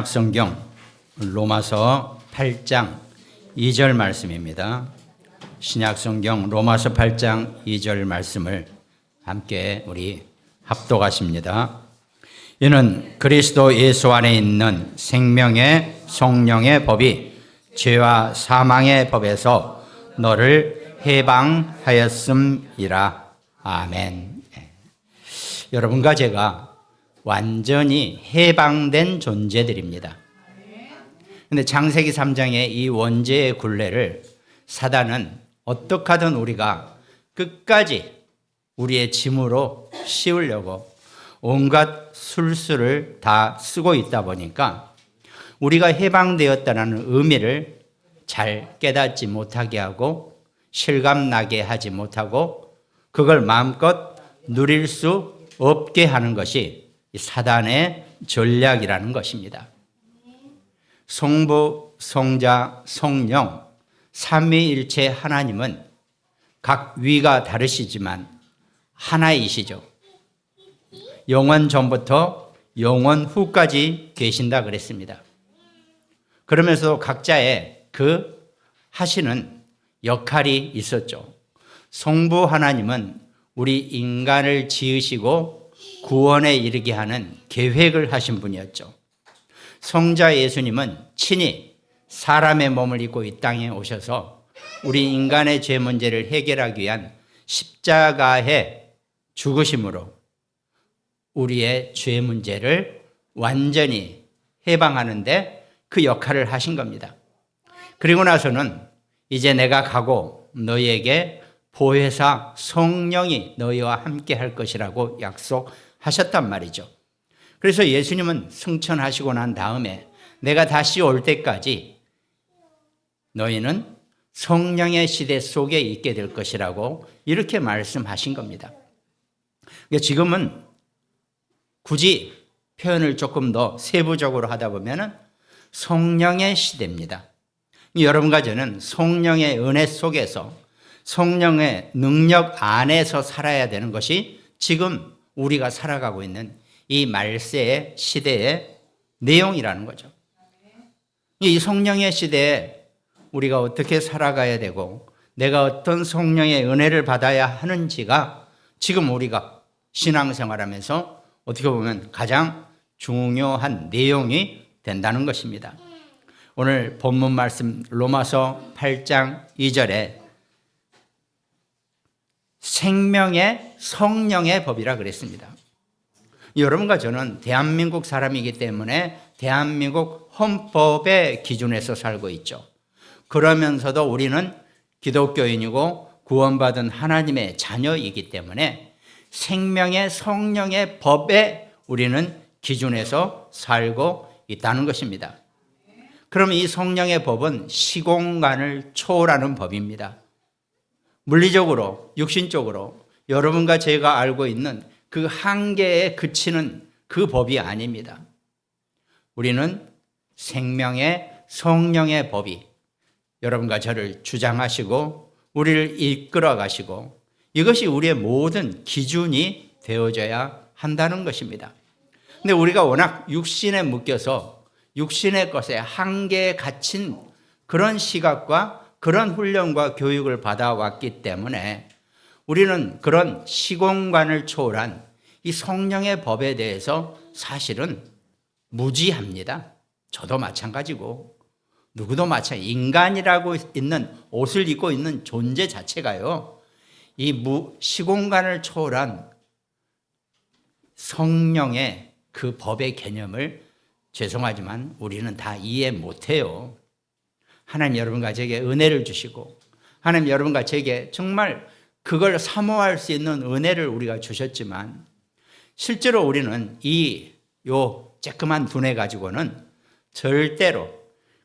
성경 로마서 8장 2절 말씀입니다. 신약성경 로마서 8장 2절 말씀을 함께 우리 합독하십니다. 이는 그리스도 예수 안에 있는 생명의 성령의 법이 죄와 사망의 법에서 너를 해방하였음이라. 아멘. 여러분과 제가 완전히 해방된 존재들입니다. 그런데 창세기 3장의 이 원죄의 굴레를 사단은 어떻게 하든 우리가 끝까지 우리의 짐으로 씌우려고 온갖 술수를 다 쓰고 있다 보니까 우리가 해방되었다는 의미를 잘 깨닫지 못하게 하고 실감나게 하지 못하고 그걸 마음껏 누릴 수 없게 하는 것이 사단의 전략이라는 것입니다. 성부, 성자, 성령, 삼위일체 하나님은 각 위가 다르시지만 하나이시죠. 영원 전부터 영원 후까지 계신다 그랬습니다. 그러면서 각자의 그 하시는 역할이 있었죠. 성부 하나님은 우리 인간을 지으시고 구원에 이르게 하는 계획을 하신 분이었죠. 성자 예수님은 친히 사람의 몸을 입고 이 땅에 오셔서 우리 인간의 죄 문제를 해결하기 위한 십자가의 죽으심으로 우리의 죄 문제를 완전히 해방하는데 그 역할을 하신 겁니다. 그리고 나서는 이제 내가 가고 너희에게 보혜사 성령이 너희와 함께 할 것이라고 약속하셨단 말이죠. 그래서 예수님은 승천하시고 난 다음에 내가 다시 올 때까지 너희는 성령의 시대 속에 있게 될 것이라고 이렇게 말씀하신 겁니다. 그러니까 지금은 굳이 표현을 조금 더 세부적으로 하다 보면 성령의 시대입니다. 여러분과 저는 성령의 은혜 속에서 성령의 능력 안에서 살아야 되는 것이 지금 우리가 살아가고 있는 이 말세의 시대의 내용이라는 거죠. 이 성령의 시대에 우리가 어떻게 살아가야 되고 내가 어떤 성령의 은혜를 받아야 하는지가 지금 우리가 신앙생활하면서 어떻게 보면 가장 중요한 내용이 된다는 것입니다. 오늘 본문 말씀 로마서 8장 2절에 생명의 성령의 법이라 그랬습니다. 여러분과 저는 대한민국 사람이기 때문에 대한민국 헌법의 기준에서 살고 있죠. 그러면서도 우리는 기독교인이고 구원받은 하나님의 자녀이기 때문에 생명의 성령의 법에 우리는 기준에서 살고 있다는 것입니다. 그럼 이 성령의 법은 시공간을 초월하는 법입니다. 물리적으로, 육신적으로 여러분과 제가 알고 있는 그 한계에 그치는 그 법이 아닙니다. 우리는 생명의 성령의 법이 여러분과 저를 주장하시고 우리를 이끌어 가시고 이것이 우리의 모든 기준이 되어져야 한다는 것입니다. 근데 우리가 워낙 육신에 묶여서 육신의 것에 한계에 갇힌 그런 시각과 그런 훈련과 교육을 받아왔기 때문에 우리는 그런 시공간을 초월한 이 성령의 법에 대해서 사실은 무지합니다. 저도 마찬가지고 누구도 마찬가지. 인간이라고 있는 옷을 입고 있는 존재 자체가요. 이 시공간을 초월한 성령의 그 법의 개념을 죄송하지만 우리는 다 이해 못해요. 하나님 여러분과 제게 은혜를 주시고 하나님 여러분과 제게 정말 그걸 사모할 수 있는 은혜를 우리가 주셨지만 실제로 우리는 요 쬐끄만 두뇌 가지고는 절대로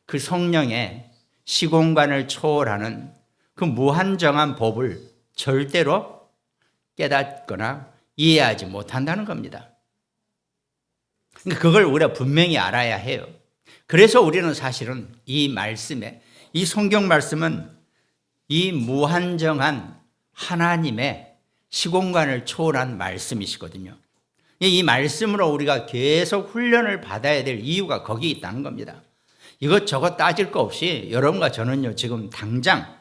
그 성령의 시공간을 초월하는 그 무한정한 법을 절대로 깨닫거나 이해하지 못한다는 겁니다. 그러니까 그걸 우리가 분명히 알아야 해요. 그래서 우리는 사실은 이 말씀에, 이 성경 말씀은 이 무한정한 하나님의 시공간을 초월한 말씀이시거든요. 이 말씀으로 우리가 계속 훈련을 받아야 될 이유가 거기 있다는 겁니다. 이것저것 따질 거 없이 여러분과 저는요, 지금 당장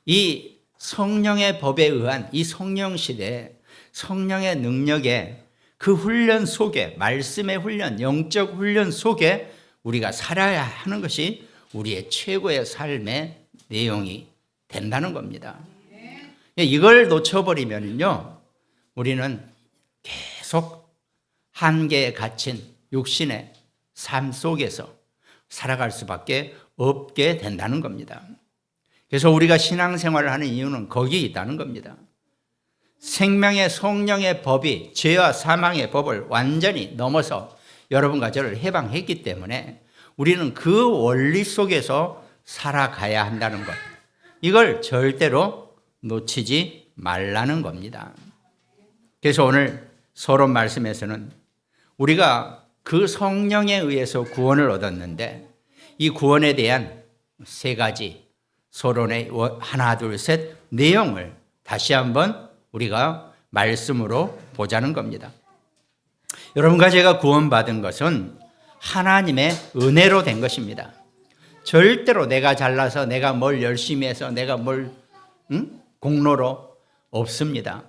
이 성령의 법에 의한 이 성령 시대에 성령의 능력에 그 훈련 속에, 말씀의 훈련, 영적 훈련 속에 우리가 살아야 하는 것이 우리의 최고의 삶의 내용이 된다는 겁니다. 이걸 놓쳐버리면요, 우리는 계속 한계에 갇힌 육신의 삶 속에서 살아갈 수밖에 없게 된다는 겁니다. 그래서 우리가 신앙생활을 하는 이유는 거기에 있다는 겁니다. 생명의 성령의 법이 죄와 사망의 법을 완전히 넘어서 여러분과 저를 해방했기 때문에 우리는 그 원리 속에서 살아가야 한다는 것, 이걸 절대로 놓치지 말라는 겁니다. 그래서 오늘 서론 말씀에서는 우리가 그 성령에 의해서 구원을 얻었는데 이 구원에 대한 세 가지 서론의 하나, 둘, 셋 내용을 다시 한번 우리가 말씀으로 보자는 겁니다. 여러분과 제가 구원받은 것은 하나님의 은혜로 된 것입니다. 절대로 내가 잘나서 내가 뭘 열심히 해서 내가 뭘 공로로 없습니다.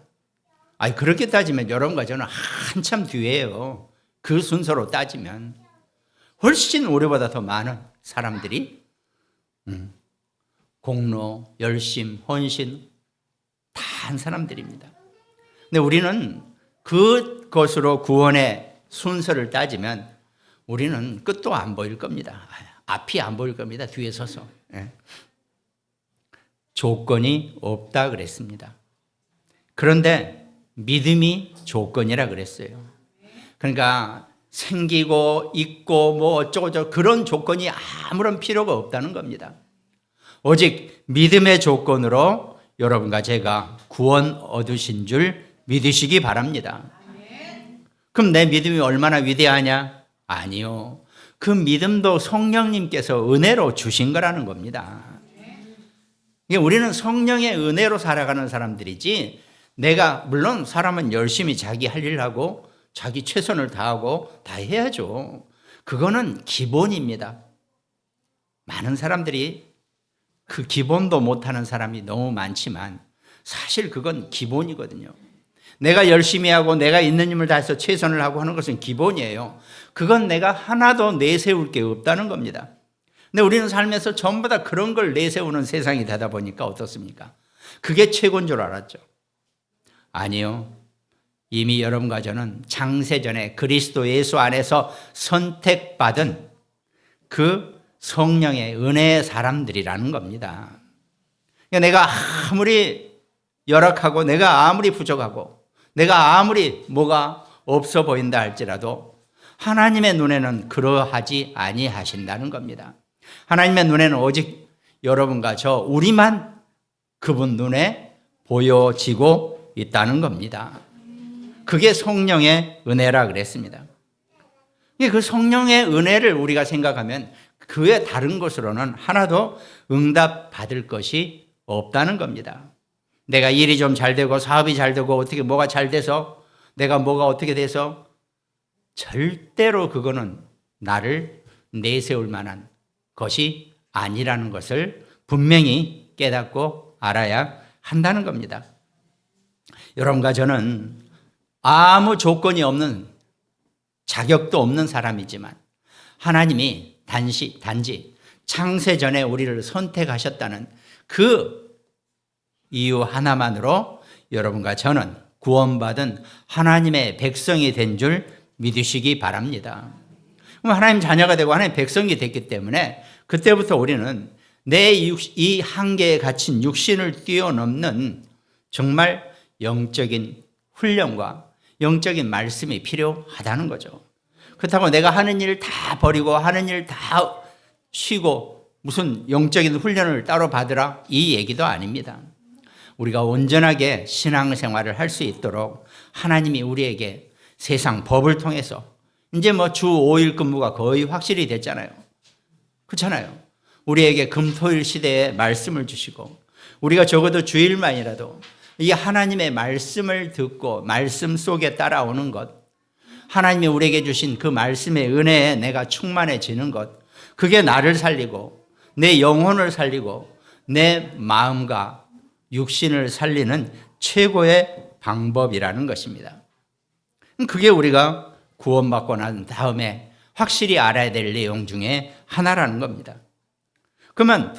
그렇게 따지면 여러분과 저는 한참 뒤에요. 그 순서로 따지면 훨씬 우리보다 더 많은 사람들이 공로, 열심, 헌신 다 한 사람들입니다. 근데 우리는 그것으로 구원의 순서를 따지면 우리는 끝도 안 보일 겁니다. 앞이 안 보일 겁니다. 뒤에 서서. 조건이 없다 그랬습니다. 그런데 믿음이 조건이라 그랬어요. 그러니까 생기고 있고 뭐 어쩌고저쩌고 그런 조건이 아무런 필요가 없다는 겁니다. 오직 믿음의 조건으로 여러분과 제가 구원 얻으신 줄 믿으시기 바랍니다. 그럼 내 믿음이 얼마나 위대하냐? 아니요. 그 믿음도 성령님께서 은혜로 주신 거라는 겁니다. 우리는 성령의 은혜로 살아가는 사람들이지, 내가 물론 사람은 열심히 자기 할 일 하고 자기 최선을 다하고 다 해야죠. 그거는 기본입니다. 많은 사람들이 그 기본도 못하는 사람이 너무 많지만 사실 그건 기본이거든요. 내가 열심히 하고 내가 있는 힘을 다해서 최선을 하고 하는 것은 기본이에요. 그건 내가 하나도 내세울 게 없다는 겁니다. 근데 우리는 삶에서 전부 다 그런 걸 내세우는 세상이 되다 보니까 어떻습니까? 그게 최고인 줄 알았죠. 아니요. 이미 여러분과 저는 장세전에 그리스도 예수 안에서 선택받은 그 성령의 은혜의 사람들이라는 겁니다. 내가 아무리 열악하고 내가 아무리 부족하고 내가 아무리 뭐가 없어 보인다 할지라도 하나님의 눈에는 그러하지 아니하신다는 겁니다. 하나님의 눈에는 오직 여러분과 저 우리만 그분 눈에 보여지고 있다는 겁니다. 그게 성령의 은혜라 그랬습니다. 그 성령의 은혜를 우리가 생각하면 그 외 다른 것으로는 하나도 응답받을 것이 없다는 겁니다. 내가 일이 좀 잘 되고 사업이 잘 되고 어떻게 뭐가 잘 돼서 내가 뭐가 어떻게 돼서 절대로 그거는 나를 내세울 만한 것이 아니라는 것을 분명히 깨닫고 알아야 한다는 겁니다. 여러분과 저는 아무 조건이 없는, 자격도 없는 사람이지만 하나님이 단지 창세전에 우리를 선택하셨다는 그 이유 하나만으로 여러분과 저는 구원받은 하나님의 백성이 된 줄 믿으시기 바랍니다. 그럼 하나님 자녀가 되고 하나님 백성이 됐기 때문에 그때부터 우리는 이 한계에 갇힌 육신을 뛰어넘는 정말 영적인 훈련과 영적인 말씀이 필요하다는 거죠. 그렇다고 내가 하는 일 다 버리고 하는 일 다 쉬고 무슨 영적인 훈련을 따로 받으라, 이 얘기도 아닙니다. 우리가 온전하게 신앙생활을 할 수 있도록 하나님이 우리에게 세상 법을 통해서 이제 뭐 주 5일 근무가 거의 확실히 됐잖아요. 그렇잖아요. 우리에게 금토일 시대에 말씀을 주시고 우리가 적어도 주일만이라도 이 하나님의 말씀을 듣고 말씀 속에 따라오는 것, 하나님이 우리에게 주신 그 말씀의 은혜에 내가 충만해지는 것, 그게 나를 살리고 내 영혼을 살리고 내 마음과 육신을 살리는 최고의 방법이라는 것입니다. 그게 우리가 구원받고 난 다음에 확실히 알아야 될 내용 중에 하나라는 겁니다. 그러면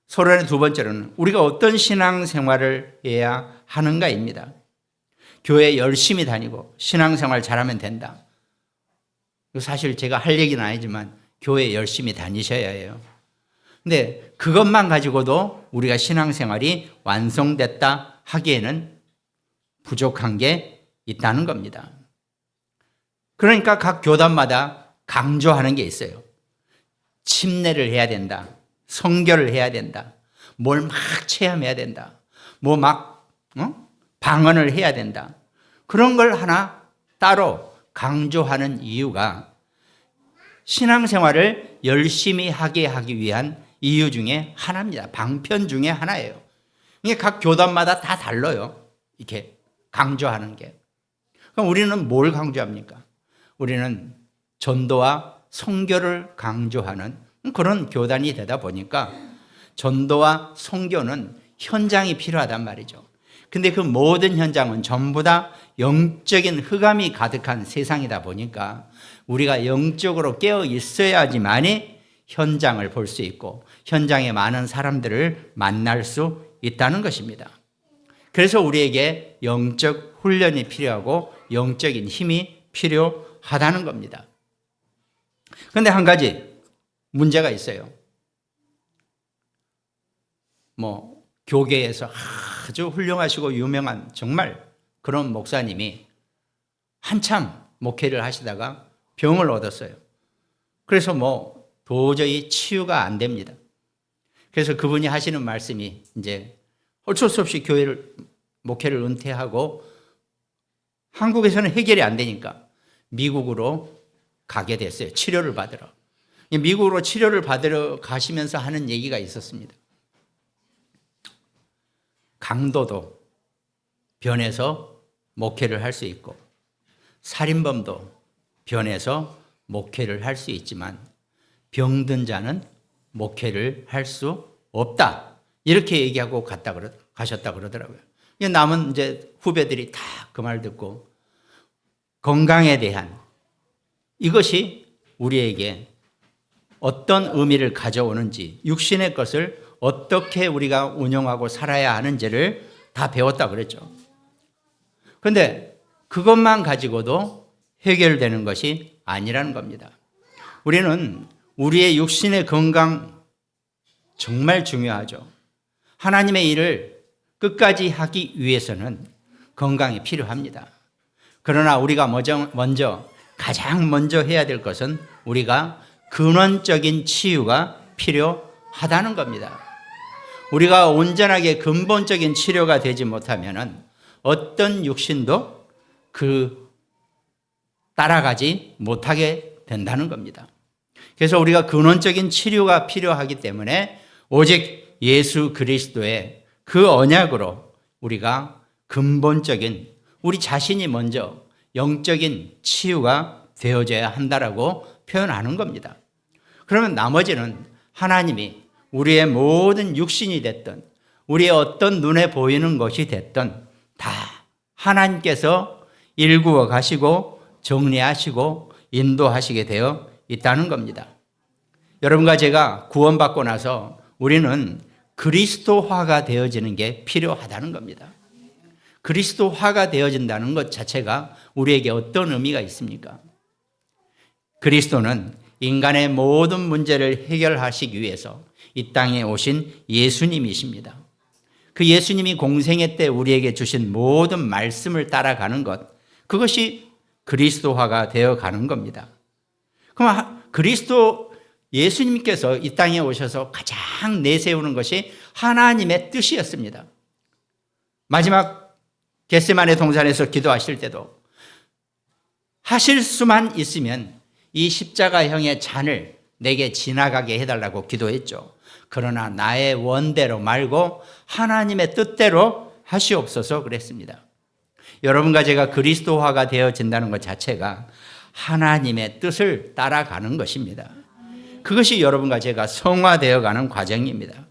서론의 두 번째로는 우리가 어떤 신앙생활을 해야 하는가입니다. 교회 열심히 다니고 신앙생활 잘하면 된다. 사실 제가 할 얘기는 아니지만 교회 열심히 다니셔야 해요. 근데 그것만 가지고도 우리가 신앙생활이 완성됐다 하기에는 부족한 게 있다는 겁니다. 그러니까 각 교단마다 강조하는 게 있어요. 침례를 해야 된다. 선교를 해야 된다. 뭘 막 체험해야 된다. 뭐 막 방언을 해야 된다. 그런 걸 하나 따로 강조하는 이유가 신앙생활을 열심히 하게 하기 위한 이유 중에 하나입니다. 방편 중에 하나예요. 이게 각 교단마다 다 달라요. 이렇게 강조하는 게. 그럼 우리는 뭘 강조합니까? 우리는 전도와 선교를 강조하는 그런 교단이 되다 보니까 전도와 선교는 현장이 필요하단 말이죠. 근데 그 모든 현장은 전부 다 영적인 흑암이 가득한 세상이다 보니까 우리가 영적으로 깨어 있어야지만이 현장을 볼 수 있고 현장에 많은 사람들을 만날 수 있다는 것입니다. 그래서 우리에게 영적 훈련이 필요하고 영적인 힘이 필요하다는 겁니다. 그런데 한 가지 문제가 있어요. 교계에서 아주 훌륭하시고 유명한 정말 그런 목사님이 한참 목회를 하시다가 병을 얻었어요. 그래서 도저히 치유가 안 됩니다. 그래서 그분이 하시는 말씀이 이제 어쩔 수 없이 목회를 은퇴하고 한국에서는 해결이 안 되니까 미국으로 가게 됐어요. 치료를 받으러. 미국으로 치료를 받으러 가시면서 하는 얘기가 있었습니다. 강도도 변해서 목회를 할 수 있고 살인범도 변해서 목회를 할 수 있지만 병든 자는 목회를 할 수 없다. 이렇게 얘기하고 가셨다 그러더라고요. 남은 이제 후배들이 다 그 말 듣고 건강에 대한 이것이 우리에게 어떤 의미를 가져오는지 육신의 것을 어떻게 우리가 운영하고 살아야 하는지를 다 배웠다 그랬죠. 그런데 그것만 가지고도 해결되는 것이 아니라는 겁니다. 우리는 우리의 육신의 건강 정말 중요하죠. 하나님의 일을 끝까지 하기 위해서는 건강이 필요합니다. 그러나 우리가 가장 먼저 해야 될 것은 우리가 근원적인 치유가 필요하다는 겁니다. 우리가 온전하게 근본적인 치료가 되지 못하면 어떤 육신도 따라가지 못하게 된다는 겁니다. 그래서 우리가 근원적인 치료가 필요하기 때문에 오직 예수 그리스도의 그 언약으로 우리가 근본적인 우리 자신이 먼저 영적인 치유가 되어져야 한다라고 표현하는 겁니다. 그러면 나머지는 하나님이 우리의 모든 육신이 됐든 우리의 어떤 눈에 보이는 것이 됐든 다 하나님께서 일구어 가시고 정리하시고 인도하시게 되어 있다는 겁니다. 여러분과 제가 구원받고 나서 우리는 그리스도화가 되어지는 게 필요하다는 겁니다. 그리스도화가 되어진다는 것 자체가 우리에게 어떤 의미가 있습니까? 그리스도는 인간의 모든 문제를 해결하시기 위해서 이 땅에 오신 예수님이십니다. 그 예수님이 공생애 때 우리에게 주신 모든 말씀을 따라가는 것, 그것이 그리스도화가 되어가는 겁니다. 그럼 예수님께서 이 땅에 오셔서 가장 내세우는 것이 하나님의 뜻이었습니다. 마지막 겟세마네 동산에서 기도하실 때도 하실 수만 있으면 이 십자가형의 잔을 내게 지나가게 해달라고 기도했죠. 그러나 나의 원대로 말고 하나님의 뜻대로 하시옵소서 그랬습니다. 여러분과 제가 그리스도화가 되어진다는 것 자체가 하나님의 뜻을 따라가는 것입니다. 그것이 여러분과 제가 성화되어가는 과정입니다.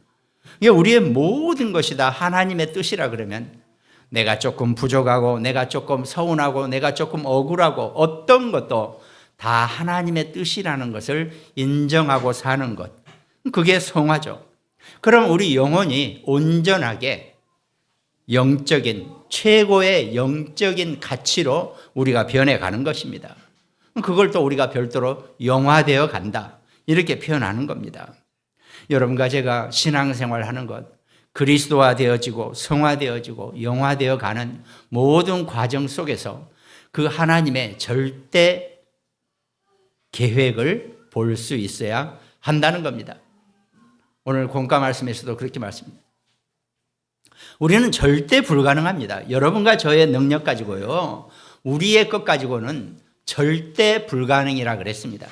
이게 우리의 모든 것이 다 하나님의 뜻이라 그러면 내가 조금 부족하고 내가 조금 서운하고 내가 조금 억울하고 어떤 것도 다 하나님의 뜻이라는 것을 인정하고 사는 것, 그게 성화죠. 그럼 우리 영혼이 온전하게 영적인 최고의 영적인 가치로 우리가 변해가는 것입니다. 그걸 또 우리가 별도로 영화되어 간다 이렇게 표현하는 겁니다. 여러분과 제가 신앙생활하는 것, 그리스도화 되어지고 성화되어지고 영화되어 가는 모든 과정 속에서 그 하나님의 절대 계획을 볼 수 있어야 한다는 겁니다. 오늘 공과 말씀에서도 그렇게 말씀합니다. 우리는 절대 불가능합니다. 여러분과 저의 능력 가지고요, 우리의 것 가지고는 절대 불가능이라 그랬습니다.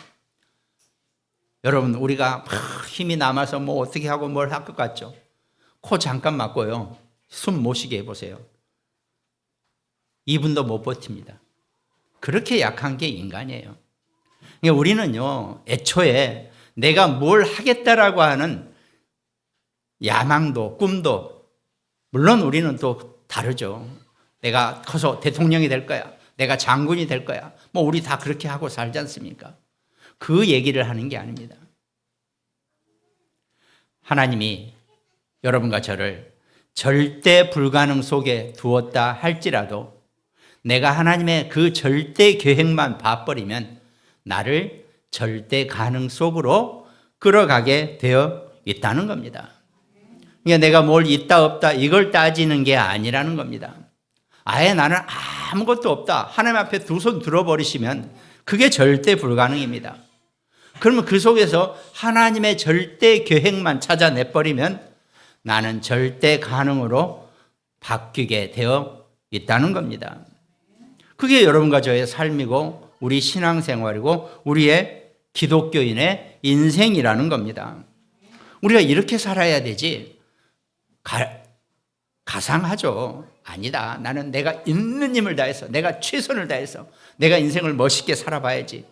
여러분, 우리가 힘이 남아서 뭐 어떻게 하고 뭘 할 것 같죠? 코 잠깐 막고요, 숨 못 쉬게 해보세요. 2분도 못 버팁니다. 그렇게 약한 게 인간이에요. 그러니까 우리는요, 애초에 내가 뭘 하겠다라고 하는 야망도 꿈도, 물론 우리는 또 다르죠. 내가 커서 대통령이 될 거야, 내가 장군이 될 거야, 뭐 우리 다 그렇게 하고 살지 않습니까? 그 얘기를 하는 게 아닙니다. 하나님이 여러분과 저를 절대 불가능 속에 두었다 할지라도 내가 하나님의 그 절대 계획만 봐버리면 나를 절대 가능 속으로 끌어가게 되어 있다는 겁니다. 그러니까 내가 뭘 있다 없다 이걸 따지는 게 아니라는 겁니다. 아예 나는 아무것도 없다, 하나님 앞에 두 손 들어버리시면 그게 절대 불가능입니다. 그러면 그 속에서 하나님의 절대 계획만 찾아내버리면 나는 절대 가능으로 바뀌게 되어 있다는 겁니다. 그게 여러분과 저의 삶이고 우리 신앙생활이고 우리의 기독교인의 인생이라는 겁니다. 우리가 이렇게 살아야 되지, 가상하죠. 아니다, 나는 내가 있는 힘을 다해서, 내가 최선을 다해서 내가 인생을 멋있게 살아봐야지.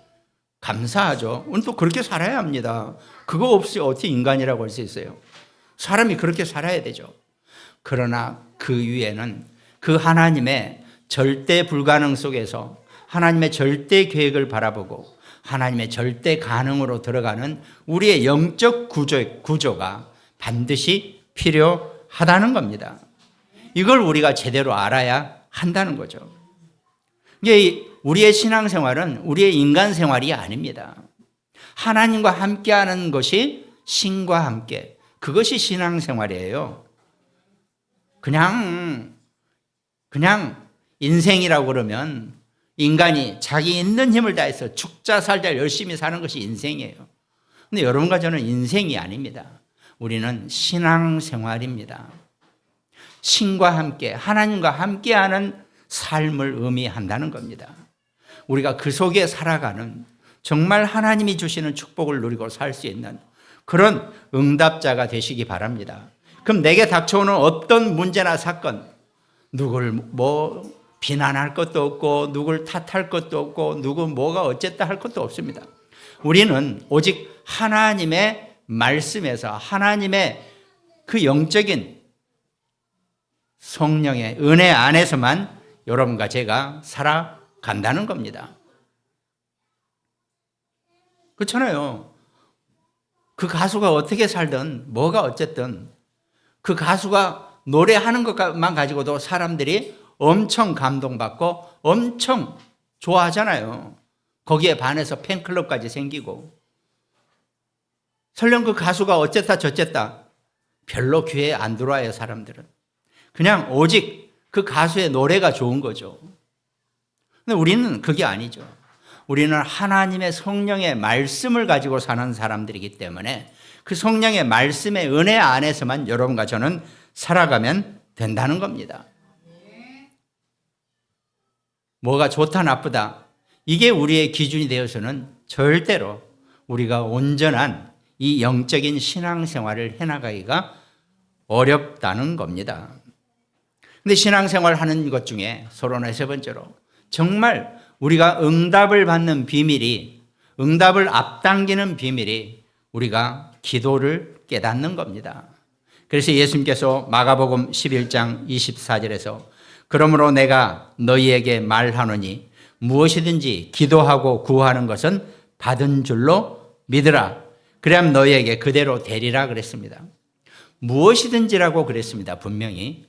감사하죠. 오늘 또 그렇게 살아야 합니다. 그거 없이 어떻게 인간이라고 할 수 있어요? 사람이 그렇게 살아야 되죠. 그러나 그 위에는 그 하나님의 절대 불가능 속에서 하나님의 절대 계획을 바라보고 하나님의 절대 가능으로 들어가는 우리의 영적 구조가 반드시 필요하다는 겁니다. 이걸 우리가 제대로 알아야 한다는 거죠. 이게 우리의 신앙생활은 우리의 인간생활이 아닙니다. 하나님과 함께하는 것이 신과 함께, 그것이 신앙생활이에요. 그냥 인생이라고 그러면 인간이 자기 있는 힘을 다해서 죽자 살자 열심히 사는 것이 인생이에요. 근데 여러분과 저는 인생이 아닙니다. 우리는 신앙생활입니다. 신과 함께, 하나님과 함께하는 삶을 의미한다는 겁니다. 우리가 그 속에 살아가는 정말 하나님이 주시는 축복을 누리고 살 수 있는 그런 응답자가 되시기 바랍니다. 그럼 내게 닥쳐오는 어떤 문제나 사건, 누굴 뭐 비난할 것도 없고 누굴 탓할 것도 없고 누구 뭐가 어쨌다 할 것도 없습니다. 우리는 오직 하나님의 말씀에서 하나님의 그 영적인 성령의 은혜 안에서만 여러분과 제가 살아간다는 겁니다. 그렇잖아요. 그 가수가 어떻게 살든 뭐가 어쨌든 그 가수가 노래하는 것만 가지고도 사람들이 엄청 감동받고 엄청 좋아하잖아요. 거기에 반해서 팬클럽까지 생기고, 설령 그 가수가 어쨌다 저쨌다 별로 귀에 안 들어와요. 사람들은 그냥 오직 그 가수의 노래가 좋은 거죠. 근데 우리는 그게 아니죠. 우리는 하나님의 성령의 말씀을 가지고 사는 사람들이기 때문에 그 성령의 말씀의 은혜 안에서만 여러분과 저는 살아가면 된다는 겁니다. 뭐가 좋다 나쁘다 이게 우리의 기준이 되어서는 절대로 우리가 온전한 이 영적인 신앙생활을 해나가기가 어렵다는 겁니다. 근데 신앙생활 하는 것 중에 서론의 세 번째로 정말 우리가 응답을 받는 비밀이, 응답을 앞당기는 비밀이 우리가 기도를 깨닫는 겁니다. 그래서 예수님께서 마가복음 11장 24절에서 그러므로 내가 너희에게 말하노니 무엇이든지 기도하고 구하는 것은 받은 줄로 믿으라. 그래야 너희에게 그대로 되리라 그랬습니다. 무엇이든지라고 그랬습니다. 분명히.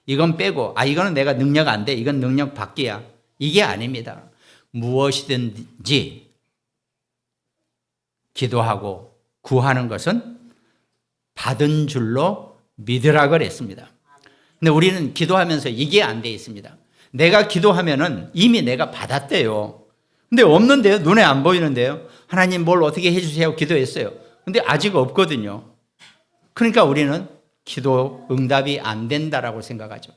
이건 빼고 이거는 내가 능력 안 돼. 이건 능력 밖이야. 이게 아닙니다. 무엇이든지 기도하고 구하는 것은 받은 줄로 믿으라 그랬습니다. 근데 우리는 기도하면서 이게 안 돼 있습니다. 내가 기도하면은 이미 내가 받았대요. 근데 없는데요. 눈에 안 보이는데요. 하나님 뭘 어떻게 해주세요 기도했어요. 근데 아직 없거든요. 그러니까 우리는 기도 응답이 안 된다라고 생각하죠.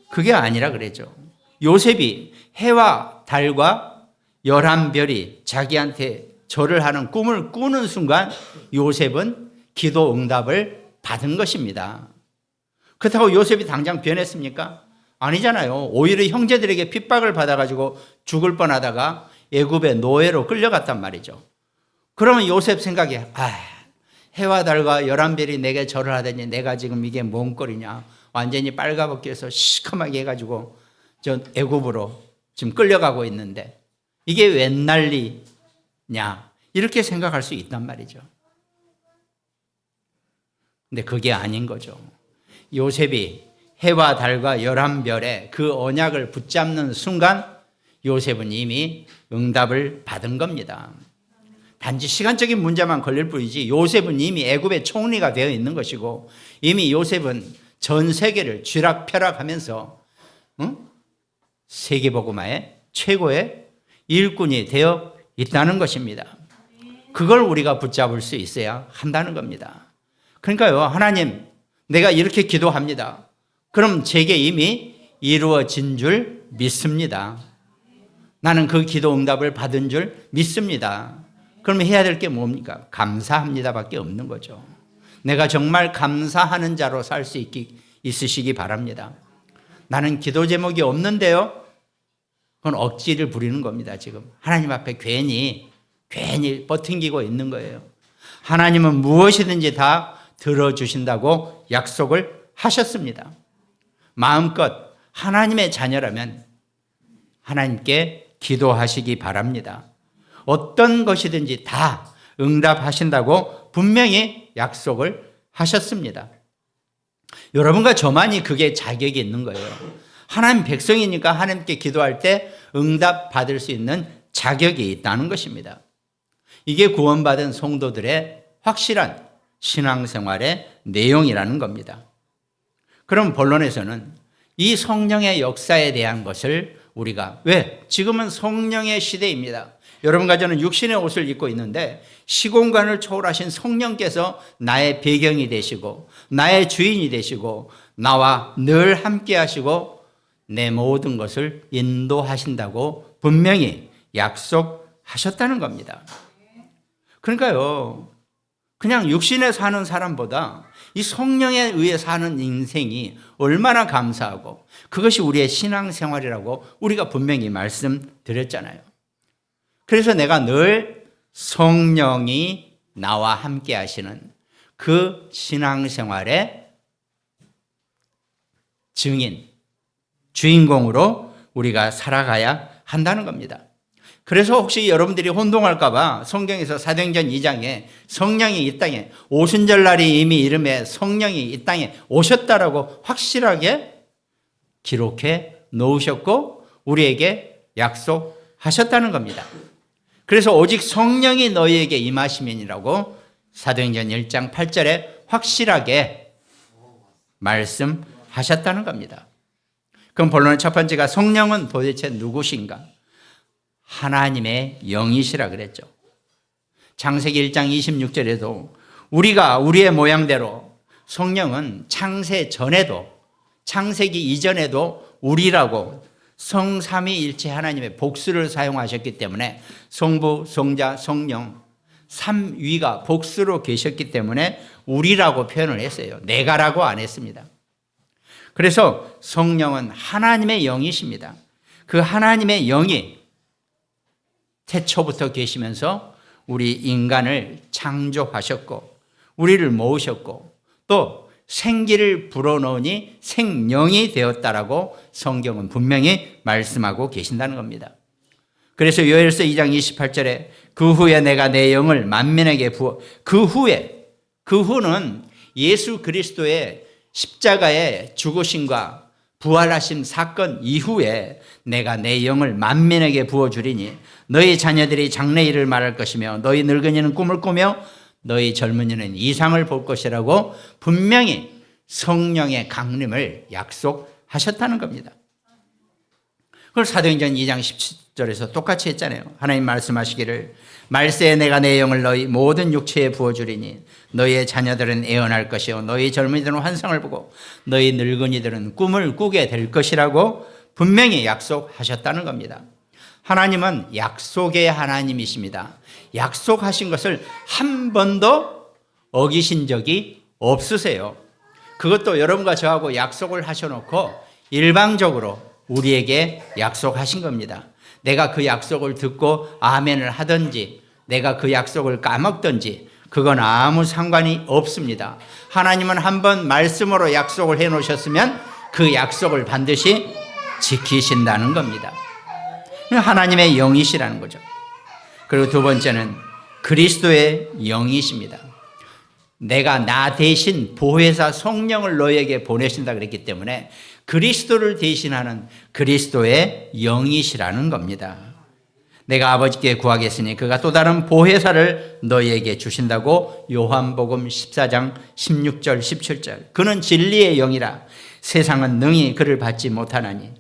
그게 아니라 그랬죠. 요셉이 해와 달과 11별이 자기한테 절을 하는 꿈을 꾸는 순간 요셉은 기도 응답을 받은 것입니다. 그렇다고 요셉이 당장 변했습니까? 아니잖아요. 오히려 형제들에게 핍박을 받아가지고 죽을 뻔하다가 애굽의 노예로 끌려갔단 말이죠. 그러면 요셉 생각에 해와 달과 11별이 내게 절을 하더니 내가 지금 이게 뭔 꼴이냐. 완전히 빨가벗겨서 시커멓게 해가지고 저 애굽으로 지금 끌려가고 있는데 이게 웬 난리냐. 이렇게 생각할 수 있단 말이죠. 근데 그게 아닌 거죠. 요셉이 해와 달과 11별의 그 언약을 붙잡는 순간 요셉은 이미 응답을 받은 겁니다. 단지 시간적인 문제만 걸릴 뿐이지 요셉은 이미 애굽의 총리가 되어 있는 것이고 이미 요셉은 전 세계를 쥐락펴락하면서 세계복음화의 최고의 일꾼이 되어 있다는 것입니다. 그걸 우리가 붙잡을 수 있어야 한다는 겁니다. 그러니까요, 하나님, 내가 이렇게 기도합니다. 그럼 제게 이미 이루어진 줄 믿습니다. 나는 그 기도 응답을 받은 줄 믿습니다. 그러면 해야 될 게 뭡니까? 감사합니다 밖에 없는 거죠. 내가 정말 감사하는 자로 살 수 있으시기 바랍니다. 나는 기도 제목이 없는데요. 그건 억지를 부리는 겁니다. 지금 하나님 앞에 괜히 버팅기고 있는 거예요. 하나님은 무엇이든지 다 들어주신다고 약속을 하셨습니다. 마음껏 하나님의 자녀라면 하나님께 기도하시기 바랍니다. 어떤 것이든지 다 응답하신다고 분명히 약속을 하셨습니다. 여러분과 저만이 그게 자격이 있는 거예요. 하나님 백성이니까 하나님께 기도할 때 응답 받을 수 있는 자격이 있다는 것입니다. 이게 구원받은 성도들의 확실한 신앙생활의 내용이라는 겁니다. 그럼 본론에서는 이 성령의 역사에 대한 것을 우리가 지금은 성령의 시대입니다. 여러분과 저는 육신의 옷을 입고 있는데 시공간을 초월하신 성령께서 나의 배경이 되시고 나의 주인이 되시고 나와 늘 함께 하시고 내 모든 것을 인도하신다고 분명히 약속하셨다는 겁니다. 그러니까요, 그냥 육신에 사는 사람보다 이 성령에 의해 사는 인생이 얼마나 감사하고 그것이 우리의 신앙생활이라고 우리가 분명히 말씀드렸잖아요. 그래서 내가 늘 성령이 나와 함께 하시는 그 신앙생활의 증인, 주인공으로 우리가 살아가야 한다는 겁니다. 그래서 혹시 여러분들이 혼동할까 봐 성경에서 사도행전 2장에 성령이 이 땅에 오순절날이 이미 이름에 성령이 이 땅에 오셨다라고 확실하게 기록해 놓으셨고 우리에게 약속하셨다는 겁니다. 그래서 오직 성령이 너희에게 임하시면이라고 사도행전 1장 8절에 확실하게 말씀하셨다는 겁니다. 그럼 본론의 첫 번째가 성령은 도대체 누구신가? 하나님의 영이시라 그랬죠. 창세기 1장 26절에도 우리가 우리의 모양대로 성령은 창세 전에도 창세기 이전에도 우리라고 성삼위일체 하나님의 복수를 사용하셨기 때문에 성부, 성자, 성령 삼위가 복수로 계셨기 때문에 우리라고 표현을 했어요. 내가라고 안 했습니다. 그래서 성령은 하나님의 영이십니다. 그 하나님의 영이 태초부터 계시면서 우리 인간을 창조하셨고 우리를 모으셨고 또 생기를 불어넣으니 생명이 되었다라고 성경은 분명히 말씀하고 계신다는 겁니다. 그래서 요엘서 2장 28절에 그 후에 내가 내 영을 만민에게 부어, 그 후는 예수 그리스도의 십자가의 죽으심과 부활하신 사건 이후에 내가 내 영을 만민에게 부어주리니 너희 자녀들이 장래일을 말할 것이며 너희 늙은이는 꿈을 꾸며 너희 젊은이는 이상을 볼 것이라고 분명히 성령의 강림을 약속하셨다는 겁니다. 그걸 사도행전 2장 17절에서 똑같이 했잖아요. 하나님 말씀하시기를 말세에 내가 내 영을 너희 모든 육체에 부어주리니 너희의 자녀들은 애언할 것이요 너희 젊은이들은 환상을 보고 너희 늙은이들은 꿈을 꾸게 될 것이라고 분명히 약속하셨다는 겁니다. 하나님은 약속의 하나님이십니다. 약속하신 것을 한 번도 어기신 적이 없으세요. 그것도 여러분과 저하고 약속을 하셔놓고 일방적으로 우리에게 약속하신 겁니다. 내가 그 약속을 듣고 아멘을 하든지 내가 그 약속을 까먹든지 그건 아무 상관이 없습니다. 하나님은 한번 말씀으로 약속을 해놓으셨으면 그 약속을 반드시 지키신다는 겁니다. 하나님의 영이시라는 거죠. 그리고 두 번째는 그리스도의 영이십니다. 내가 나 대신 보혜사 성령을 너에게 보내신다 그랬기 때문에 그리스도를 대신하는 그리스도의 영이시라는 겁니다. 내가 아버지께 구하겠으니 그가 또 다른 보혜사를 너희에게 주신다고 요한복음 14장 16절 17절 그는 진리의 영이라 세상은 능히 그를 받지 못하나니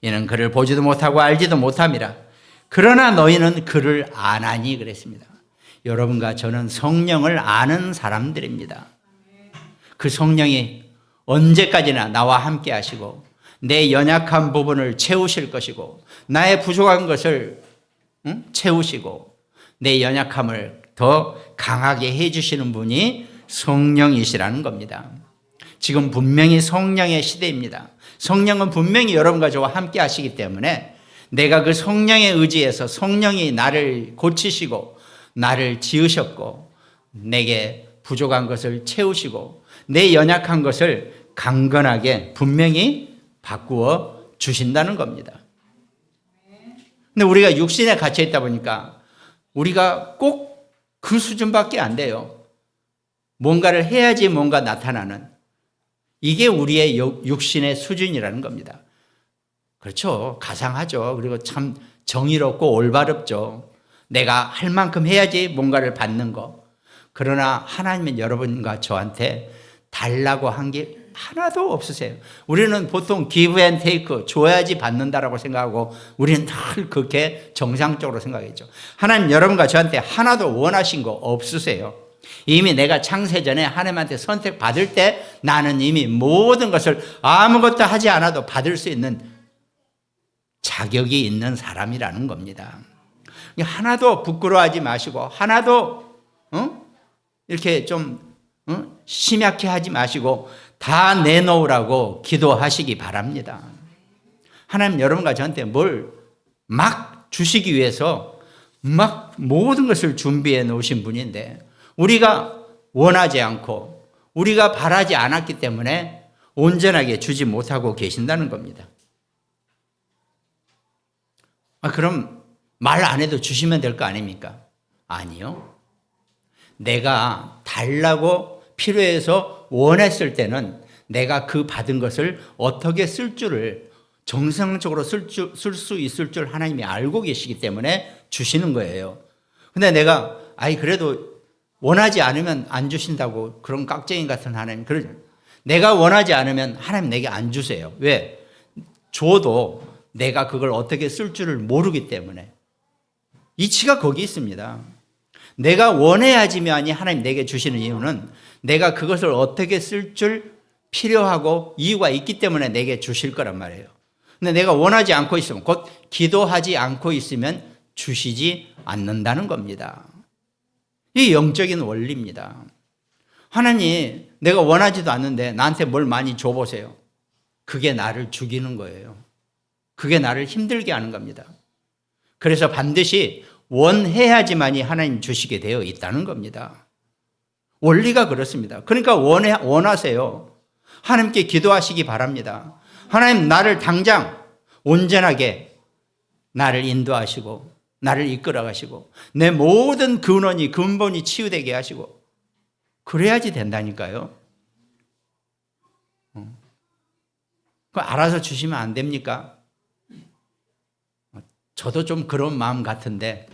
이는 그를 보지도 못하고 알지도 못함이라 그러나 너희는 그를 아나니 그랬습니다. 여러분과 저는 성령을 아는 사람들입니다. 그 성령이 언제까지나 나와 함께 하시고 내 연약한 부분을 채우실 것이고 나의 부족한 것을 채우시고 내 연약함을 더 강하게 해주시는 분이 성령이시라는 겁니다. 지금 분명히 성령의 시대입니다. 성령은 분명히 여러분과 저와 함께 하시기 때문에 내가 그 성령에 의지해서 성령이 나를 고치시고 나를 지으셨고 내게 부족한 것을 채우시고 내 연약한 것을 강건하게 분명히 바꾸어 주신다는 겁니다. 근데 우리가 육신에 갇혀 있다 보니까 우리가 꼭 그 수준밖에 안 돼요. 뭔가를 해야지 뭔가 나타나는 이게 우리의 육신의 수준이라는 겁니다. 그렇죠. 가상하죠. 그리고 참 정의롭고 올바르죠. 내가 할 만큼 해야지 뭔가를 받는 거. 그러나 하나님은 여러분과 저한테 달라고 한 게 하나도 없으세요. 우리는 보통 give and take, 줘야지 받는다라고 생각하고 우리는 늘 그렇게 정상적으로 생각했죠. 하나님 여러분과 저한테 하나도 원하신 거 없으세요. 이미 내가 창세 전에 하나님한테 선택받을 때 나는 이미 모든 것을 아무것도 하지 않아도 받을 수 있는 자격이 있는 사람이라는 겁니다. 하나도 부끄러워하지 마시고 하나도 이렇게 좀 심약해 하지 마시고 다 내놓으라고 기도하시기 바랍니다. 하나님 여러분과 저한테 뭘 막 주시기 위해서 막 모든 것을 준비해 놓으신 분인데 우리가 원하지 않고 우리가 바라지 않았기 때문에 온전하게 주지 못하고 계신다는 겁니다. 그럼 말 안 해도 주시면 될 거 아닙니까? 아니요. 내가 달라고 필요해서 원했을 때는 내가 그 받은 것을 어떻게 쓸 줄을 정상적으로 쓸 수 있을 줄 하나님이 알고 계시기 때문에 주시는 거예요. 근데 내가 그래도 원하지 않으면 안 주신다고 그런 깍쟁이 같은 하나님 그러죠. 내가 원하지 않으면 하나님 내게 안 주세요. 왜? 줘도 내가 그걸 어떻게 쓸 줄을 모르기 때문에 이치가 거기 있습니다. 내가 원해야지만이 하나님 내게 주시는 이유는 내가 그것을 어떻게 쓸 줄 필요하고 이유가 있기 때문에 내게 주실 거란 말이에요. 근데 내가 원하지 않고 있으면 곧 기도하지 않고 있으면 주시지 않는다는 겁니다. 이 영적인 원리입니다. 하나님 내가 원하지도 않는데 나한테 뭘 많이 줘보세요. 그게 나를 죽이는 거예요. 그게 나를 힘들게 하는 겁니다. 그래서 반드시 원해야지만이 하나님 주시게 되어 있다는 겁니다. 원리가 그렇습니다. 그러니까 원하세요. 하나님께 기도하시기 바랍니다. 하나님, 나를 당장 온전하게 나를 인도하시고 나를 이끌어 가시고 내 모든 근본이 치유되게 하시고 그래야지 된다니까요. 그 알아서 주시면 안 됩니까? 저도 좀 그런 마음 같은데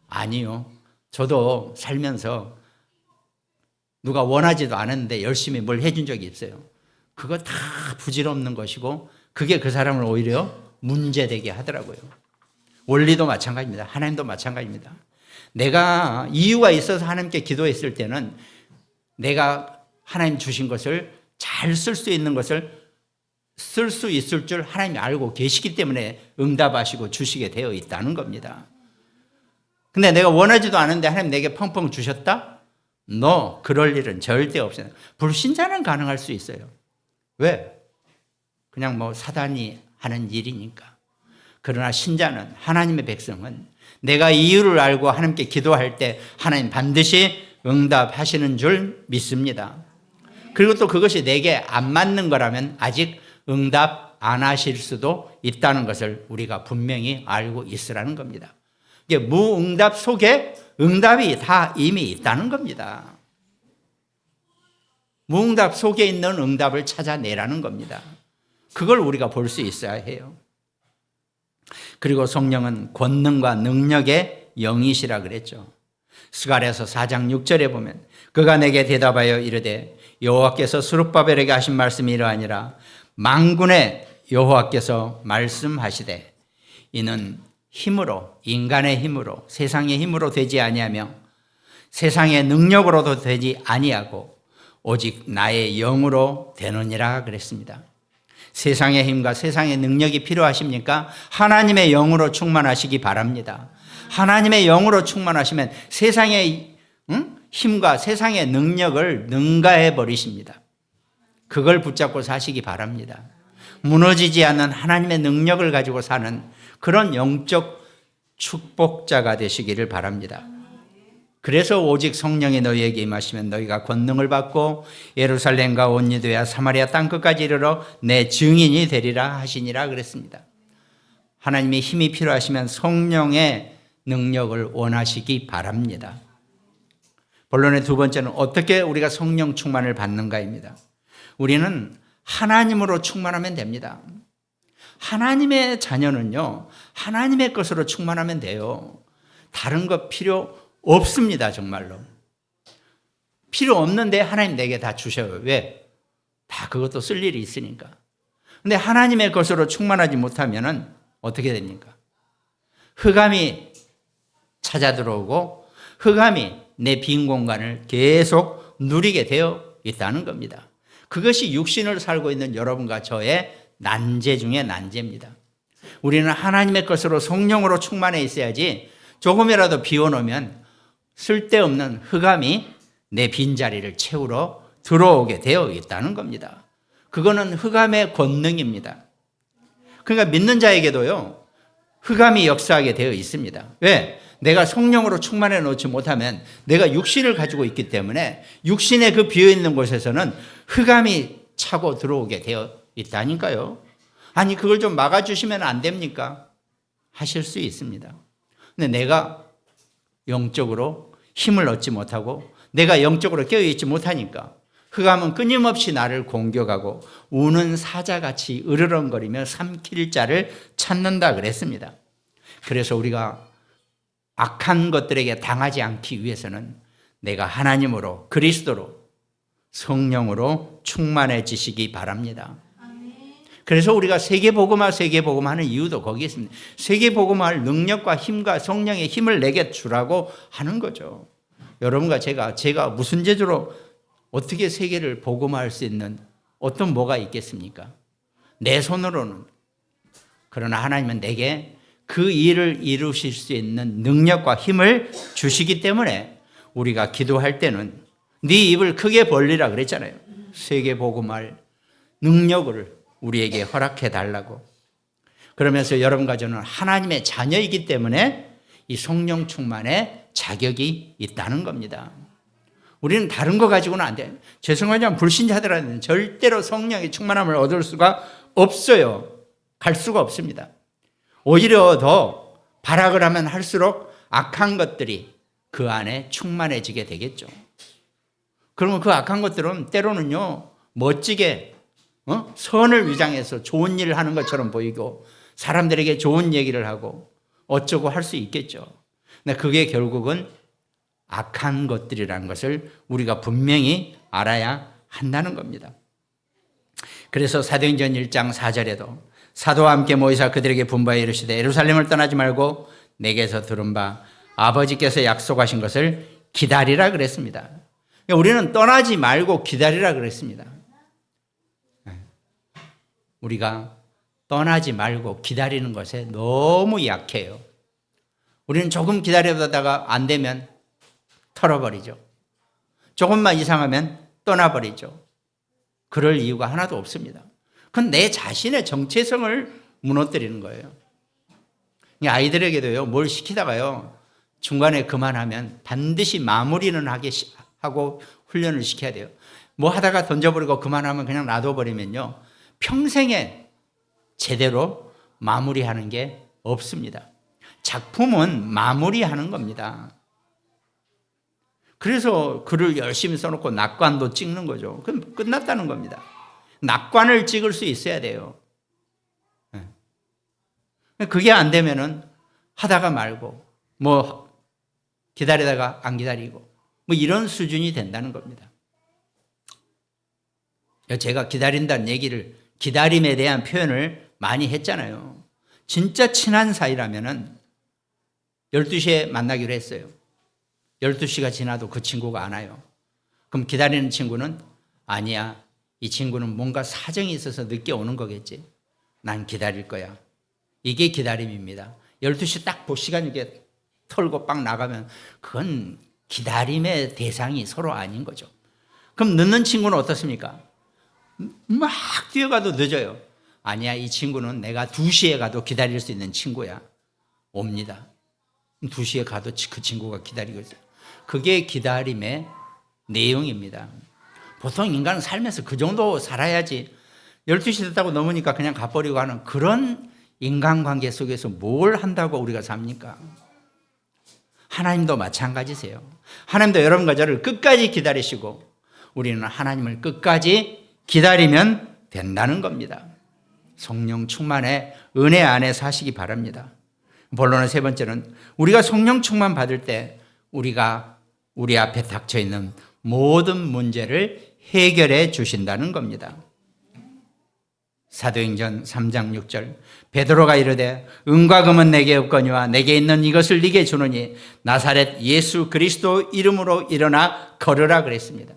아니요. 저도 살면서 누가 원하지도 않았는데 열심히 뭘 해준 적이 있어요. 그거 다 부질없는 것이고 그게 그 사람을 오히려 문제되게 하더라고요. 원리도 마찬가지입니다. 하나님도 마찬가지입니다. 내가 이유가 있어서 하나님께 기도했을 때는 내가 하나님 주신 것을 잘 쓸 수 있는 것을 쓸 수 있을 줄 하나님이 알고 계시기 때문에 응답하시고 주시게 되어 있다는 겁니다. 근데 내가 원하지도 않은데 하나님 내게 펑펑 주셨다? 그럴 일은 절대 없어요. 불신자는 가능할 수 있어요. 왜? 그냥 사단이 하는 일이니까. 그러나 신자는, 하나님의 백성은 내가 이유를 알고 하나님께 기도할 때 하나님 반드시 응답하시는 줄 믿습니다. 그리고 또 그것이 내게 안 맞는 거라면 아직 응답 안 하실 수도 있다는 것을 우리가 분명히 알고 있으라는 겁니다. 이게 무응답 속에 응답이 다 이미 있다는 겁니다. 무응답 속에 있는 응답을 찾아내라는 겁니다. 그걸 우리가 볼 수 있어야 해요. 그리고 성령은 권능과 능력의 영이시라 그랬죠. 스가랴서 4장 6절에 보면 그가 내게 대답하여 이르되 여호와께서 스룹바벨에게 하신 말씀이 이러하니라. 만군의 여호와께서 말씀하시되 이는 힘으로, 인간의 힘으로, 세상의 힘으로 되지 아니하며 세상의 능력으로도 되지 아니하고 오직 나의 영으로 되느니라 그랬습니다. 세상의 힘과 세상의 능력이 필요하십니까? 하나님의 영으로 충만하시기 바랍니다. 하나님의 영으로 충만하시면 세상의 힘과 세상의 능력을 능가해 버리십니다. 그걸 붙잡고 사시기 바랍니다. 무너지지 않는 하나님의 능력을 가지고 사는 그런 영적 축복자가 되시기를 바랍니다. 그래서 오직 성령이 너희에게 임하시면 너희가 권능을 받고 예루살렘과 온 유대야 사마리아 땅끝까지 이르러 내 증인이 되리라 하시니라 그랬습니다. 하나님의 힘이 필요하시면 성령의 능력을 원하시기 바랍니다. 본론의 두 번째는 어떻게 우리가 성령 충만을 받는가입니다. 우리는 하나님으로 충만하면 됩니다. 하나님의 자녀는요, 하나님의 것으로 충만하면 돼요. 다른 것 필요 없습니다, 정말로. 필요 없는데 하나님 내게 다 주셔요. 왜? 다 그것도 쓸 일이 있으니까. 근데 하나님의 것으로 충만하지 못하면 어떻게 됩니까? 흑암이 찾아 들어오고 흑암이 내 빈 공간을 계속 누리게 되어 있다는 겁니다. 그것이 육신을 살고 있는 여러분과 저의 난제 중에 난제입니다. 우리는 하나님의 것으로 성령으로 충만해 있어야지 조금이라도 비워놓으면 쓸데없는 흑암이 내 빈자리를 채우러 들어오게 되어 있다는 겁니다. 그거는 흑암의 권능입니다. 그러니까 믿는 자에게도요, 흑암이 역사하게 되어 있습니다. 왜? 내가 성령으로 충만해 놓지 못하면 내가 육신을 가지고 있기 때문에 육신의 그 비어있는 곳에서는 흑암이 차고 들어오게 되어 있다니까요. 아니, 그걸 좀 막아주시면 안 됩니까? 하실 수 있습니다. 근데 내가 영적으로 힘을 얻지 못하고 내가 영적으로 깨어있지 못하니까 흑암은 끊임없이 나를 공격하고 우는 사자같이 으르렁거리며 삼킬 자를 찾는다 그랬습니다. 그래서 우리가 악한 것들에게 당하지 않기 위해서는 내가 하나님으로, 그리스도로, 성령으로 충만해지시기 바랍니다. 그래서 우리가 세계복음화 하는 이유도 거기에 있습니다. 세계복음화할 능력과 힘과 성령의 힘을 내게 주라고 하는 거죠. 여러분과 제가 무슨 재주로 어떻게 세계를 복음화할 수 있는 어떤 뭐가 있겠습니까? 내 손으로는. 그러나 하나님은 내게 그 일을 이루실 수 있는 능력과 힘을 주시기 때문에 우리가 기도할 때는 네 입을 크게 벌리라 그랬잖아요. 세계복음화할 능력을 우리에게 허락해 달라고. 그러면서 여러분과 저는 하나님의 자녀이기 때문에 이 성령 충만의 자격이 있다는 겁니다. 우리는 다른 거 가지고는 안 돼요. 죄송하지만 불신자들한테는 절대로 성령의 충만함을 얻을 수가 없어요. 갈 수가 없습니다. 오히려 더 발악을 하면 할수록 악한 것들이 그 안에 충만해지게 되겠죠. 그러면 그 악한 것들은 때로는요, 멋지게 선을 위장해서 좋은 일을 하는 것처럼 보이고 사람들에게 좋은 얘기를 하고 어쩌고 할 수 있겠죠. 근데 그게 결국은 악한 것들이라는 것을 우리가 분명히 알아야 한다는 겁니다. 그래서 사도행전 1장 4절에도 사도와 함께 모이사 그들에게 분부하여 이르시되 예루살렘을 떠나지 말고 내게서 들은 바 아버지께서 약속하신 것을 기다리라 그랬습니다. 우리는 떠나지 말고 기다리라 그랬습니다. 우리가 떠나지 말고 기다리는 것에 너무 약해요. 우리는 조금 기다려다가 안 되면 털어버리죠. 조금만 이상하면 떠나버리죠. 그럴 이유가 하나도 없습니다. 그건 내 자신의 정체성을 무너뜨리는 거예요. 아이들에게도요, 뭘 시키다가요, 중간에 그만하면 반드시 마무리는 하고 훈련을 시켜야 돼요. 뭐 하다가 던져버리고 그만하면 그냥 놔둬버리면요, 평생에 제대로 마무리하는 게 없습니다. 작품은 마무리하는 겁니다. 그래서 글을 열심히 써놓고 낙관도 찍는 거죠. 그럼 끝났다는 겁니다. 낙관을 찍을 수 있어야 돼요. 그게 안 되면은 하다가 말고, 뭐 기다리다가 안 기다리고, 뭐 이런 수준이 된다는 겁니다. 제가 기다린다는 얘기를, 기다림에 대한 표현을 많이 했잖아요. 진짜 친한 사이라면은 12시에 만나기로 했어요. 12시가 지나도 그 친구가 안 와요. 그럼 기다리는 친구는 아니야, 이 친구는 뭔가 사정이 있어서 늦게 오는 거겠지. 난 기다릴 거야. 이게 기다림입니다. 12시 딱 볼 시간 이렇게 털고 빡 나가면 그건 기다림의 대상이 서로 아닌 거죠. 그럼 늦는 친구는 어떻습니까? 막 뛰어가도 늦어요. 아니야, 이 친구는 내가 2시에 가도 기다릴 수 있는 친구야. 옵니다. 2시에 가도 그 친구가 기다리고 있어요. 그게 기다림의 내용입니다. 보통 인간은 살면서 그 정도 살아야지 12시 됐다고 넘으니까 그냥 가버리고 하는 그런 인간관계 속에서 뭘 한다고 우리가 삽니까? 하나님도 마찬가지세요. 하나님도 여러분과 저를 끝까지 기다리시고 우리는 하나님을 끝까지 기다리면 된다는 겁니다. 성령 충만의 은혜 안에 사시기 바랍니다. 본론의 세 번째는 우리가 성령 충만 받을 때 우리가 우리 앞에 닥쳐 있는 모든 문제를 해결해 주신다는 겁니다. 사도행전 3장 6절 베드로가 이르되 은과 금은 내게 없거니와 내게 있는 이것을 네게 주노니 나사렛 예수 그리스도 이름으로 일어나 걸으라 그랬습니다.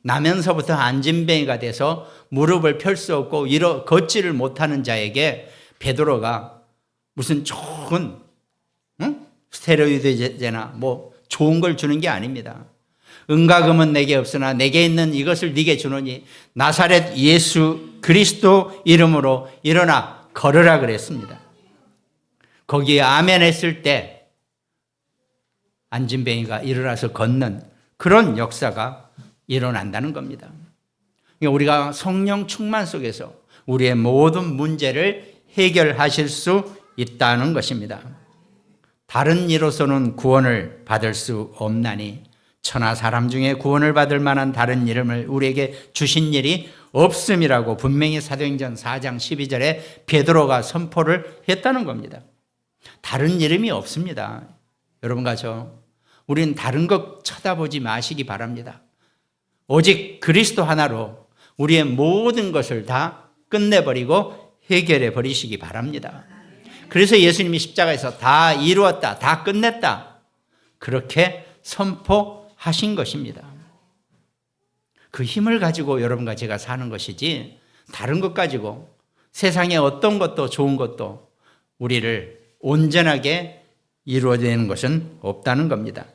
나면서부터 안진뱅이가 돼서 무릎을 펼 수 없고 걷지를 못하는 자에게 베드로가 무슨 좋은 스테로이드제나 뭐 좋은 걸 주는 게 아닙니다. 은과 금은 내게 없으나 내게 있는 이것을 네게 주노니 나사렛 예수 그리스도 이름으로 일어나 걸으라 그랬습니다. 거기에 아멘 했을 때 안진뱅이가 일어나서 걷는 그런 역사가 일어난다는 겁니다. 우리가 성령 충만 속에서 우리의 모든 문제를 해결하실 수 있다는 것입니다. 다른 이로서는 구원을 받을 수 없나니 천하 사람 중에 구원을 받을 만한 다른 이름을 우리에게 주신 일이 없음이라고 분명히 사도행전 4장 12절에 베드로가 선포를 했다는 겁니다. 다른 이름이 없습니다. 여러분과 우리는 다른 것 쳐다보지 마시기 바랍니다. 오직 그리스도 하나로 우리의 모든 것을 다 끝내버리고 해결해 버리시기 바랍니다. 그래서 예수님이 십자가에서 다 이루었다, 다 끝냈다, 그렇게 선포하신 것입니다. 그 힘을 가지고 여러분과 제가 사는 것이지 다른 것 가지고 세상에 어떤 것도 좋은 것도 우리를 온전하게 이루어내는 것은 없다는 겁니다.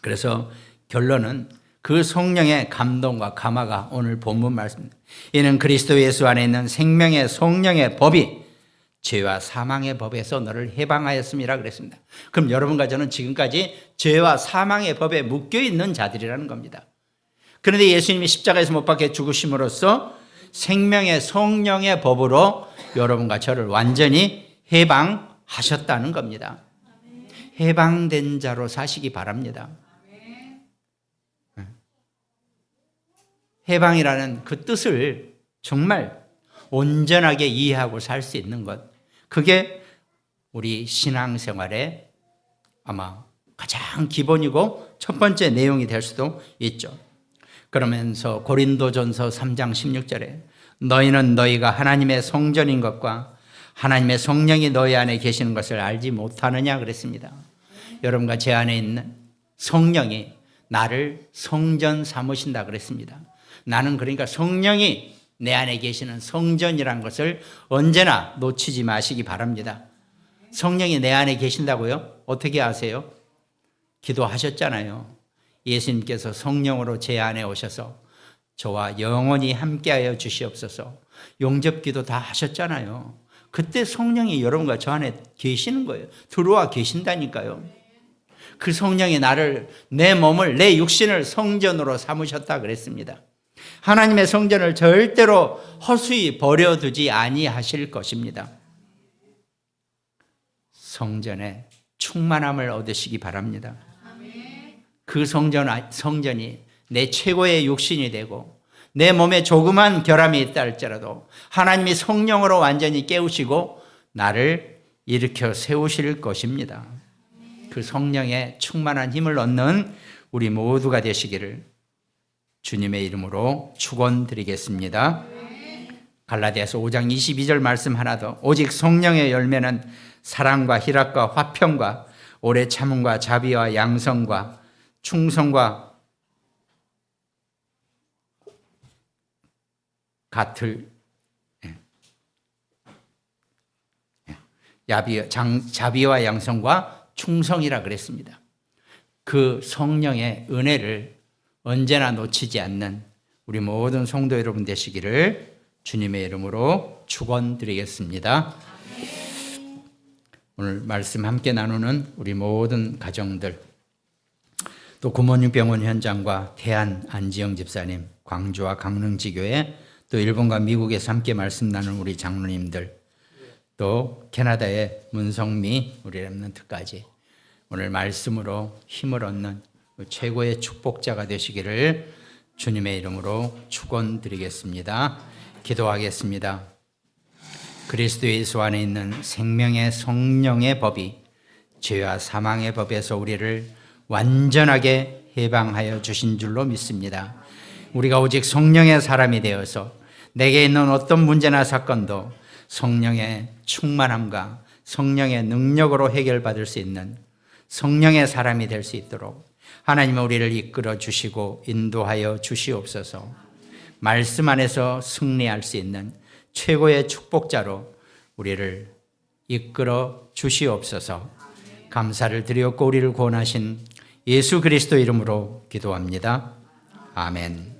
그래서 결론은 그 성령의 감동과 감화가 오늘 본문 말씀입니다. 이는 그리스도 예수 안에 있는 생명의 성령의 법이 죄와 사망의 법에서 너를 해방하였음이라 그랬습니다. 그럼 여러분과 저는 지금까지 죄와 사망의 법에 묶여 있는 자들이라는 겁니다. 그런데 예수님이 십자가에서 못 박혀 죽으심으로써 생명의 성령의 법으로 여러분과 저를 완전히 해방하셨다는 겁니다. 해방된 자로 사시기 바랍니다. 해방이라는 그 뜻을 정말 온전하게 이해하고 살 수 있는 것, 그게 우리 신앙생활의 아마 가장 기본이고 첫 번째 내용이 될 수도 있죠. 그러면서 고린도전서 3장 16절에 너희는 너희가 하나님의 성전인 것과 하나님의 성령이 너희 안에 계시는 것을 알지 못하느냐 그랬습니다. 여러분과 제 안에 있는 성령이 나를 성전 삼으신다 그랬습니다. 나는 그러니까 성령이 내 안에 계시는 성전이라는 것을 언제나 놓치지 마시기 바랍니다. 성령이 내 안에 계신다고요? 어떻게 아세요? 기도하셨잖아요. 예수님께서 성령으로 제 안에 오셔서 저와 영원히 함께하여 주시옵소서. 용접기도 다 하셨잖아요. 그때 성령이 여러분과 저 안에 계시는 거예요. 들어와 계신다니까요. 그 성령이 나를, 내 몸을, 내 육신을 성전으로 삼으셨다 그랬습니다. 하나님의 성전을 절대로 허수히 버려두지 아니하실 것입니다. 성전에 충만함을 얻으시기 바랍니다. 그 성전이 내 최고의 육신이 되고 내 몸에 조그만 결함이 있다 할지라도 하나님이 성령으로 완전히 깨우시고 나를 일으켜 세우실 것입니다. 그 성령의 충만한 힘을 얻는 우리 모두가 되시기를 주님의 이름으로 축원드리겠습니다. 갈라디아서 5장 22절 말씀 하나 더. 오직 성령의 열매는 사랑과 희락과 화평과 오래 참음과 자비와 양성과 충성과 같을 자비와 양성과 충성이라 그랬습니다. 그 성령의 은혜를 언제나 놓치지 않는 우리 모든 성도 여러분 되시기를 주님의 이름으로 축원드리겠습니다. 오늘 말씀 함께 나누는 우리 모든 가정들, 또 구몬유 병원 현장과 태안 안지영 집사님, 광주와 강릉지교회, 또 일본과 미국에서 함께 말씀 나누는 우리 장로님들, 또 캐나다의 문성미 우리 렘넌트까지 오늘 말씀으로 힘을 얻는 최고의 축복자가 되시기를 주님의 이름으로 축원드리겠습니다. 기도하겠습니다. 그리스도 예수 안에 있는 생명의 성령의 법이 죄와 사망의 법에서 우리를 완전하게 해방하여 주신 줄로 믿습니다. 우리가 오직 성령의 사람이 되어서 내게 있는 어떤 문제나 사건도 성령의 충만함과 성령의 능력으로 해결받을 수 있는 성령의 사람이 될 수 있도록 하나님은 우리를 이끌어 주시고 인도하여 주시옵소서. 말씀 안에서 승리할 수 있는 최고의 축복자로 우리를 이끌어 주시옵소서. 감사를 드렸고 우리를 구원하신 예수 그리스도 이름으로 기도합니다. 아멘.